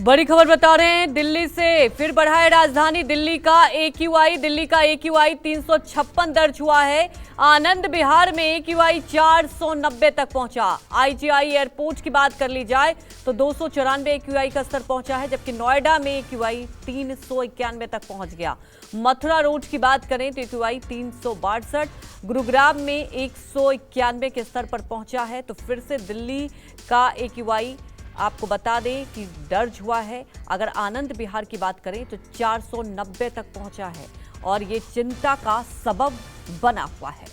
बड़ी खबर बता रहे हैं दिल्ली से। फिर बढ़ा है राजधानी दिल्ली का AQI। दिल्ली का AQI 356 दर्ज हुआ है। आनंद विहार में AQI 490 तक पहुंचा। IGI एयरपोर्ट की बात कर ली जाए तो 294 AQI का स्तर पहुंचा है, जबकि नोएडा में AQI 391 तक पहुंच गया। मथुरा रोड की बात करें तो AQI 362, गुरुग्राम में 191 के स्तर पर पहुंचा है। तो फिर से दिल्ली का AQI आपको बता दें कि दर्ज हुआ है। अगर आनंद विहार की बात करें तो 490 तक पहुंचा है और ये चिंता का सबब बना हुआ है।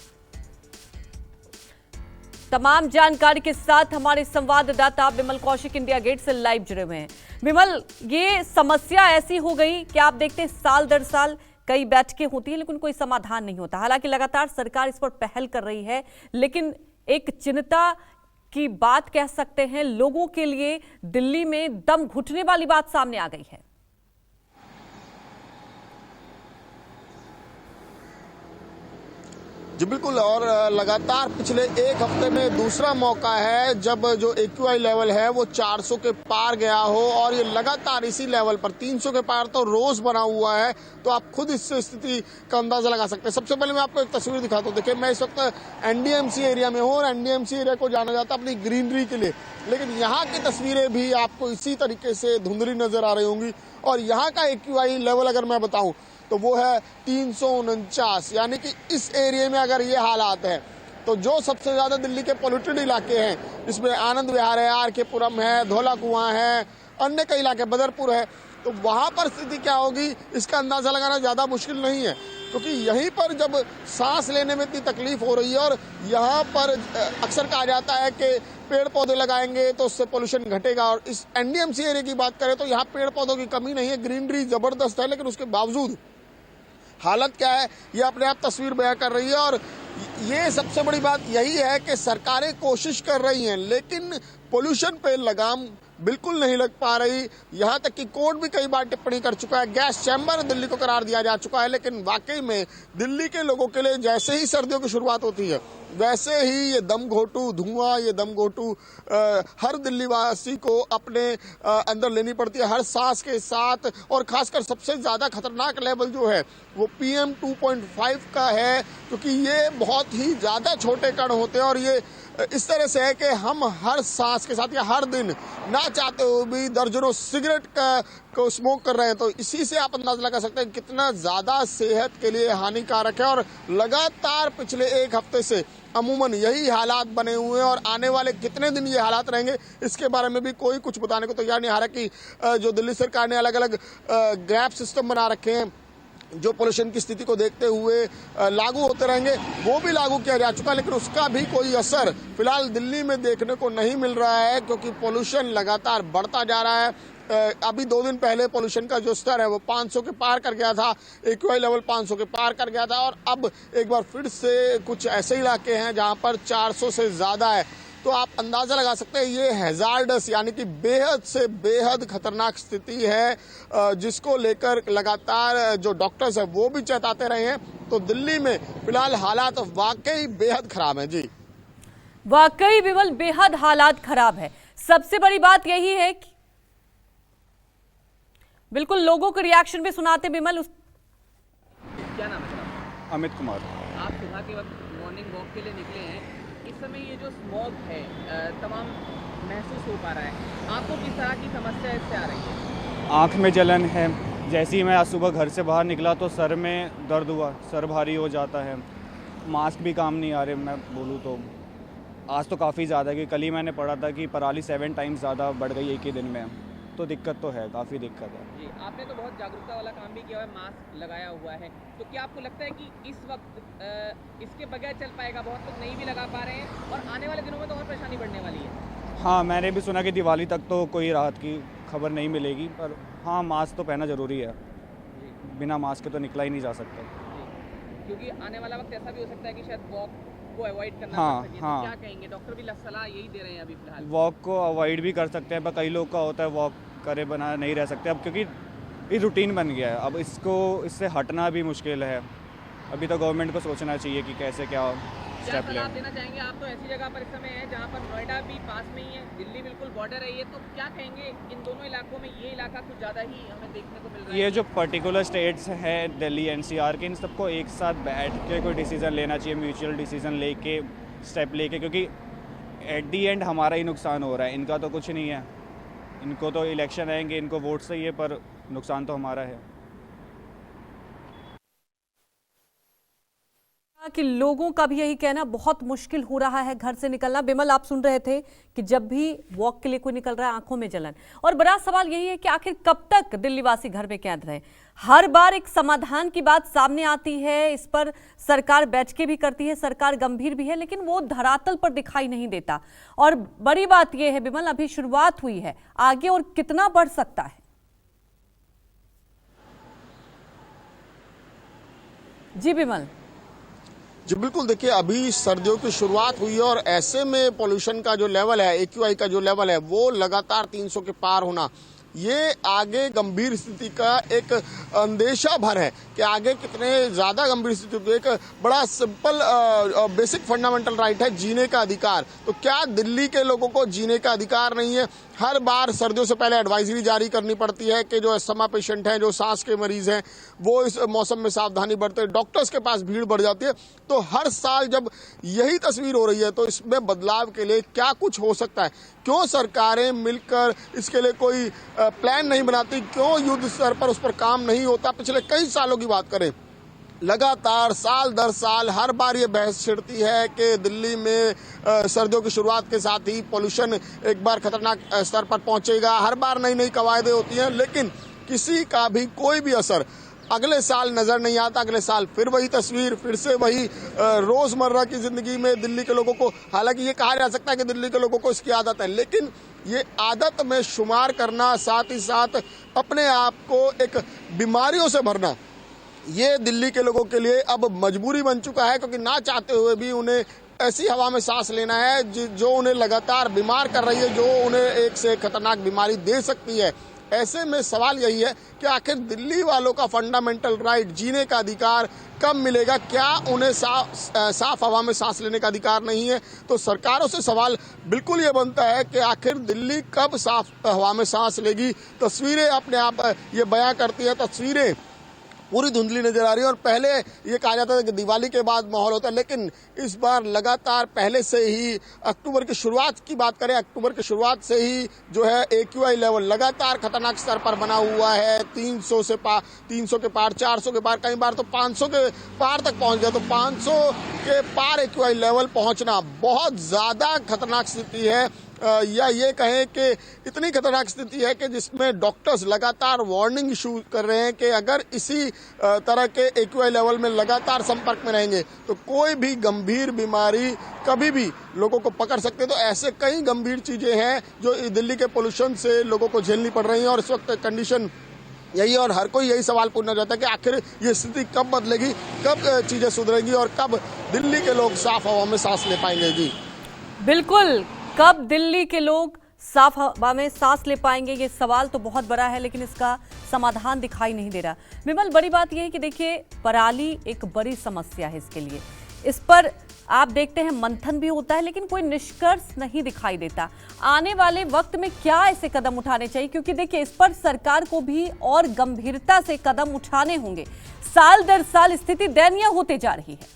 तमाम जानकारी के साथ हमारे संवाददाता विमल कौशिक इंडिया गेट से लाइव जुड़े हुए हैं। विमल, ये समस्या ऐसी हो गई कि आप देखते हैं साल दर साल कई बैठकें होती हैं लेकिन कोई समाधान नहीं होता। हालांकि लगातार सरकार इस पर पहल कर रही है, लेकिन एक चिंता की बात कह सकते हैं, लोगों के लिए दिल्ली में दम घुटने वाली बात सामने आ गई है। जी बिल्कुल, और लगातार पिछले एक हफ्ते में दूसरा मौका है जब जो AQI लेवल है वो 400 के पार गया हो, और ये लगातार इसी लेवल पर 300 के पार तो रोज बना हुआ है। तो आप खुद इस स्थिति का अंदाजा लगा सकते हैं। सबसे पहले मैं आपको एक तस्वीर दिखाता हूँ। देखिए, मैं इस वक्त NDMC एरिया में हूँ और NDMC एरिया को जाना जाता है अपनी ग्रीनरी के लिए, लेकिन यहाँ की तस्वीरें भी आपको इसी तरीके से धुंधली नजर आ रही होंगी। और यहाँ का AQI लेवल अगर मैं बताऊँ तो वो है 349, यानी कि इस एरिया में अगर ये हालात है तो जो सबसे ज्यादा दिल्ली के पोल्यूटेड इलाके हैं, इसमें आनंद विहार है, RK पुरम है, धौला कुआं है, अन्य कई इलाके, बदरपुर है, तो वहां पर स्थिति क्या होगी इसका अंदाजा लगाना ज्यादा मुश्किल नहीं है, क्योंकि यहीं पर जब सांस लेने में इतनी तकलीफ हो रही है और यहाँ पर अक्सर कहा जाता है कि पेड़ पौधे लगाएंगे तो उससे पोल्यूशन घटेगा। और इस NDMC एरिया की बात करें तो यहाँ पेड़ पौधों की कमी नहीं है, ग्रीनरी जबरदस्त है, लेकिन उसके बावजूद हालत क्या है ये अपने आप तस्वीर बयां कर रही है। और ये सबसे बड़ी बात यही है कि सरकारें कोशिश कर रही हैं लेकिन पोल्यूशन पे लगाम बिल्कुल नहीं लग पा रही। यहाँ तक कि कोर्ट भी कई बार टिप्पणी कर चुका है, गैस चैम्बर दिल्ली को करार दिया जा चुका है, लेकिन वाकई में दिल्ली के लोगों के लिए जैसे ही सर्दियों की शुरुआत होती है वैसे ही ये दम घोटू धुआं, ये दम घोटू हर दिल्ली वासी को अपने अंदर लेनी पड़ती है हर सांस के साथ। और खासकर सबसे ज्यादा खतरनाक लेवल जो है वो PM 2.5 का है, क्योंकि ये बहुत ही ज्यादा छोटे कण होते हैं और ये इस तरह से है कि हम हर सांस के साथ या हर दिन ना चाहते हुए भी दर्जनों सिगरेट को स्मोक कर रहे हैं। तो इसी से आप अंदाजा लगा सकते हैं कितना ज्यादा सेहत के लिए हानिकारक है। और लगातार पिछले एक हफ्ते से अमूमन यही हालात बने हुए हैं और आने वाले कितने दिन ये हालात रहेंगे इसके बारे में भी कोई कुछ बताने को तैयार नहीं। हालांकि जो दिल्ली सरकार ने अलग अलग गैप सिस्टम बना रखे हैं जो पोल्यूशन की स्थिति को देखते हुए लागू होते रहेंगे, वो भी लागू किया जा चुका है, लेकिन उसका भी कोई असर फिलहाल दिल्ली में देखने को नहीं मिल रहा है, क्योंकि पोल्यूशन लगातार बढ़ता जा रहा है। अभी 2 दिन पहले पोल्यूशन का जो स्तर है वो 500 के पार कर गया था, AQI लेवल 500 के पार कर गया था, और अब एक बार फिर से कुछ ऐसे इलाके हैं जहां पर 400 से ज्यादा है। तो आप अंदाजा लगा सकते हैं ये हैजार्डस यानी कि बेहद से बेहद खतरनाक स्थिति है, जिसको लेकर लगातार जो डॉक्टर्स हैं वो भी चेताते रहे हैं। तो दिल्ली में फिलहाल हालात वाकई बेहद खराब हैं। जी वाकई विमल, बेहद हालात खराब है। सबसे बड़ी बात यही है कि बिल्कुल लोगों के रिएक्शन भी सुनाते विमल। क्या नाम है? अमित कुमार। आप सुबह के वक्त मॉर्निंग वॉक के लिए निकले हैं, इस समय ये जो स्मॉग है तमाम महसूस हो पा रहा है, आपको किस तरह की समस्या इससे आ रही है? आँख में जलन है। जैसे ही मैं आज सुबह घर से बाहर निकला तो सर में दर्द हुआ, सर भारी हो जाता है, मास्क भी काम नहीं आ रहे। मैं बोलूँ तो आज तो काफ़ी ज़्यादा, कि कल ही मैंने पढ़ा था कि पराली 7 टाइम्स ज़्यादा बढ़ गई एक ही दिन में, तो दिक्कत तो है, काफ़ी दिक्कत है। जी, आपने तो बहुत जागरूकता वाला काम भी किया है, मास्क लगाया हुआ है, तो क्या आपको लगता है कि इस वक्त इसके बगैर चल पाएगा? बहुत लोग नहीं भी लगा पा रहे हैं और आने वाले दिनों में तो और परेशानी बढ़ने वाली है। हाँ, मैंने भी सुना कि दिवाली तक तो कोई राहत की खबर नहीं मिलेगी, पर हाँ मास्क तो पहनना ज़रूरी है, बिना मास्क के तो निकला ही नहीं जा सकता। क्योंकि आने वाला वक्त ऐसा भी हो सकता है कि शायद वॉक को अवॉइड करना हाँ, पड़ सके। हाँ। तो क्या कहेंगे? डॉक्टर भी सलाह यही दे रहे हैं अभी फिलहाल। वॉक को अवॉइड भी कर सकते हैं, पर कई लोग का होता है वॉक करे बना नहीं रह सकते अब, क्योंकि ये रूटीन बन गया है। अब इससे हटना भी मुश्किल है। अभी तो गवर्नमेंट को सोचना चाहिए कि कैसे क्या स्टेप क्या लें। सलाह देना चाहेंगे? आप तो ऐसी जगह पर इस समय हैं जहाँ पर नोएडा भी पास में ही है, दिल्ली बिल्कुल बॉर्डर है ये, तो क्या कहेंगे इन दोनों इलाकों में? ये इलाका कुछ ज़्यादा ही हमें देखने को मिल रहा है। ये जो पर्टिकुलर स्टेट्स हैं दिल्ली एनसीआर के, इन सबको एक साथ बैठ के कोई डिसीज़न लेना चाहिए, म्यूचुअल डिसीज़न लेके, स्टेप लेके, क्योंकि एट दी एंड हमारा ही नुकसान हो रहा है, इनका तो कुछ नहीं है। इनको तो इलेक्शन आएंगे, इनको वोट चाहिए, पर नुकसान तो हमारा है। कि लोगों का भी यही कहना, बहुत मुश्किल हो रहा है घर से निकलना। बिमल, आप सुन रहे थे कि जब भी वॉक के लिए कोई निकल रहा है आंखों में जलन, और बड़ा सवाल यही है कि आखिर कब तक दिल्ली वासी घर में कैद रहे। हर बार एक समाधान की बात सामने आती है, इस पर सरकार बैठ के भी करती है, सरकार गंभीर भी है, लेकिन वो धरातल पर दिखाई नहीं देता। और बड़ी बात यह है बिमल, अभी शुरुआत हुई है, आगे और कितना बढ़ सकता है? जी बिमल। जी बिल्कुल, देखिए अभी सर्दियों की शुरुआत हुई है और ऐसे में पोल्यूशन का जो लेवल है, एक्यूआई का जो लेवल है, वो लगातार 300 के पार होना, ये आगे गंभीर स्थिति का एक अंदेशा भर है कि आगे कितने ज्यादा गंभीर स्थिति होगी। एक बड़ा सिंपल बेसिक फंडामेंटल राइट है जीने का अधिकार, तो क्या दिल्ली के लोगों को जीने का अधिकार नहीं है? हर बार सर्दियों से पहले एडवाइजरी जारी करनी पड़ती है कि जो अस्थमा पेशेंट हैं, जो सांस के मरीज हैं, वो इस मौसम में सावधानी बरते। डॉक्टर्स के पास भीड़ बढ़ जाती है। तो हर साल जब यही तस्वीर हो रही है, तो इसमें बदलाव के लिए क्या कुछ हो सकता है? क्यों सरकारें मिलकर इसके लिए कोई प्लान नहीं बनाती? क्यों युद्ध स्तर पर उस पर काम नहीं होता? पिछले कई सालों की बात करें, लगातार साल दर साल हर बार ये बहस छिड़ती है कि दिल्ली में सर्दियों की शुरुआत के साथ ही पोल्यूशन एक बार खतरनाक स्तर पर पहुंचेगा। हर बार नई नई कवायदें होती हैं, लेकिन किसी का भी कोई भी असर अगले साल नजर नहीं आता। अगले साल फिर वही तस्वीर, फिर से वही रोजमर्रा की जिंदगी में दिल्ली के लोगों को, हालांकि ये कहा जा सकता है कि दिल्ली के लोगों को इसकी आदत है, लेकिन ये आदत में शुमार करना, साथ ही साथ अपने आप को एक बीमारियों से भरना, ये दिल्ली के लोगों के लिए अब मजबूरी बन चुका है, क्योंकि ना चाहते हुए भी उन्हें ऐसी हवा में सांस लेना है जो उन्हें लगातार बीमार कर रही है, जो उन्हें एक से खतरनाक बीमारी दे सकती है। ऐसे में सवाल यही है कि आखिर दिल्ली वालों का फंडामेंटल राइट, जीने का अधिकार कब मिलेगा? क्या उन्हें साफ हवा में सांस लेने का अधिकार नहीं है? तो सरकारों से सवाल बिल्कुल ये बनता है कि आखिर दिल्ली कब साफ हवा में सांस लेगी? तस्वीरें अपने आप ये बयां करती है, तस्वीरें पूरी धुंधली नजर आ रही है। और पहले ये कहा जाता था कि दिवाली के बाद माहौल होता है, लेकिन इस बार लगातार पहले से ही अक्टूबर की शुरुआत की बात करें, अक्टूबर की शुरुआत से ही जो है एक्यूआई लेवल लगातार खतरनाक स्तर पर बना हुआ है। 300 के पार, 400 के पार, कई बार तो 500 के पार तक पहुंच गया। तो 500 के पार एक्यूआई लेवल पहुंचना बहुत ज्यादा खतरनाक स्थिति है, या ये कहें कि इतनी खतरनाक स्थिति है कि जिसमें डॉक्टर्स लगातार वार्निंग इशू कर रहे हैं कि अगर इसी तरह के एक्यूआई लेवल में लगातार संपर्क में रहेंगे तो कोई भी गंभीर बीमारी कभी भी लोगों को पकड़ सकते हैं। तो ऐसे कई गंभीर चीजें हैं जो दिल्ली के पोल्यूशन से लोगों को झेलनी पड़ रही हैं, और इस वक्त कंडीशन यही है। और हर कोई यही सवाल पूछना चाहता है कि आखिर ये स्थिति कब बदलेगी, कब चीजें सुधरेगी, और कब दिल्ली के लोग साफ हवा में सांस ले पाएंगे। जी बिल्कुल, कब दिल्ली के लोग साफ हवा में सांस ले पाएंगे, ये सवाल तो बहुत बड़ा है, लेकिन इसका समाधान दिखाई नहीं दे रहा। विमल, बड़ी बात यह है कि देखिए पराली एक बड़ी समस्या है इसके लिए, इस पर आप देखते हैं मंथन भी होता है, लेकिन कोई निष्कर्ष नहीं दिखाई देता। आने वाले वक्त में क्या ऐसे कदम उठाने चाहिए, क्योंकि देखिए इस पर सरकार को भी और गंभीरता से कदम उठाने होंगे। साल दर साल स्थिति दयनीय होते जा रही है।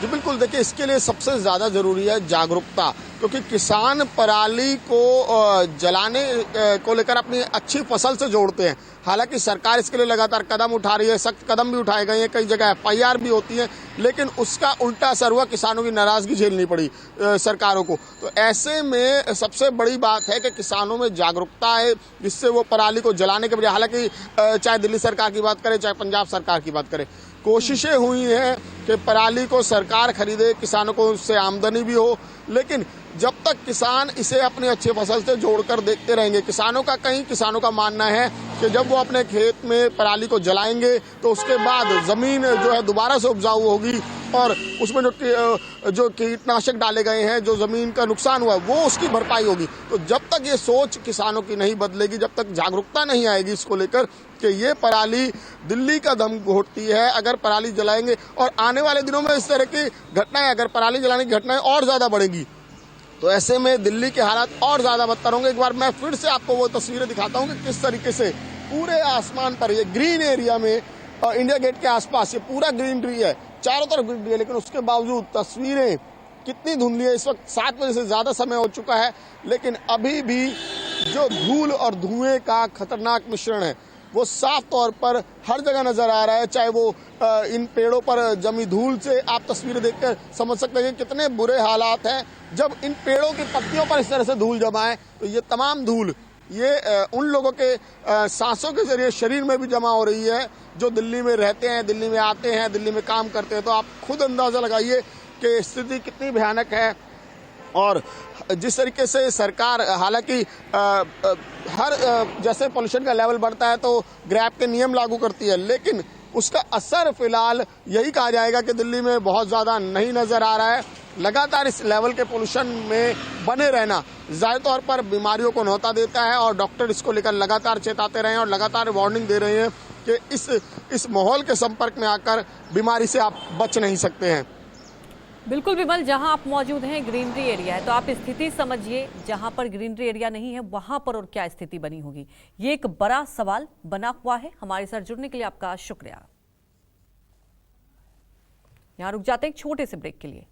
जी बिल्कुल, देखिए इसके लिए सबसे ज्यादा जरूरी है जागरूकता, क्योंकि किसान पराली को जलाने को लेकर अपनी अच्छी फसल से जोड़ते हैं। हालांकि सरकार इसके लिए लगातार कदम उठा रही है, सख्त कदम भी उठाए गए हैं, कई जगह एफआईआर भी होती है, लेकिन उसका उल्टा असर हुआ, किसानों की नाराजगी झेलनी पड़ी सरकारों को। तो ऐसे में सबसे बड़ी बात है कि किसानों में जागरूकता है, जिससे वो पराली को जलाने के बजाय, हालांकि चाहे दिल्ली सरकार की बात करें चाहे पंजाब सरकार की बात करें, कोशिशें हुई हैं कि पराली को सरकार खरीदे, किसानों को उससे आमदनी भी हो, लेकिन जब तक किसान इसे अपनी अच्छी फसल से जोड़कर देखते रहेंगे, किसानों का मानना है कि जब वो अपने खेत में पराली को जलाएंगे तो उसके बाद जमीन जो है दोबारा से उपजाऊ होगी, और उसमें जो कीटनाशक डाले गए हैं, जो जमीन का नुकसान हुआ है, वो उसकी भरपाई होगी। तो जब तक ये सोच किसानों की नहीं बदलेगी, जब तक जागरूकता नहीं आएगी इसको लेकर कि ये पराली दिल्ली का दम घोटती है, अगर पराली जलाएंगे, और आने वाले दिनों में इस तरह की घटनाएं, अगर पराली जलाने की घटनाएं और ज्यादा बढ़ेंगी तो ऐसे में दिल्ली के हालात और ज्यादा बदतर होंगे। एक बार मैं फिर से आपको वो तस्वीरें दिखाता हूं कि किस तरीके से पूरे आसमान पर ये ग्रीन एरिया में इंडिया गेट के आसपास ये पूरा ग्रीनरी है, चारों तरफ ग्रीनरी है, लेकिन उसके बावजूद तस्वीरें कितनी धुंधली है। इस वक्त 7 बजे से ज्यादा समय हो चुका है, लेकिन अभी भी जो धूल और धुएं का खतरनाक मिश्रण है वो साफ तौर पर हर जगह नजर आ रहा है। चाहे वो इन पेड़ों पर जमी धूल से आप तस्वीरें देखकर समझ सकते हैं कि कितने बुरे हालात हैं। जब इन पेड़ों की पत्तियों पर इस तरह से धूल जमा है तो ये तमाम धूल ये उन लोगों के सांसों के जरिए शरीर में भी जमा हो रही है जो दिल्ली में रहते हैं, दिल्ली में आते हैं, दिल्ली में काम करते हैं। तो आप खुद अंदाजा लगाइए कि स्थिति कितनी भयानक है। और जिस तरीके से सरकार, हालांकि हर जैसे पोल्यूशन का लेवल बढ़ता है तो ग्रैब के नियम लागू करती है, लेकिन उसका असर फिलहाल यही कहा जाएगा कि दिल्ली में बहुत ज्यादा नहीं नजर आ रहा है। लगातार इस लेवल के पोल्यूशन में बने रहना जाहिर तौर पर बीमारियों को न्योता देता है, और डॉक्टर इसको लेकर लगातार चेताते रहे हैं और लगातार वार्निंग दे रहे हैं कि इस माहौल के संपर्क में आकर बीमारी से आप बच नहीं सकते हैं। बिल्कुल विमल, जहां आप मौजूद हैं ग्रीनरी एरिया है, तो आप स्थिति समझिए। जहां पर ग्रीनरी एरिया नहीं है वहां पर और क्या स्थिति बनी होगी, ये एक बड़ा सवाल बना हुआ है। हमारे साथ जुड़ने के लिए आपका शुक्रिया। यहां रुक जाते हैं एक छोटे से ब्रेक के लिए।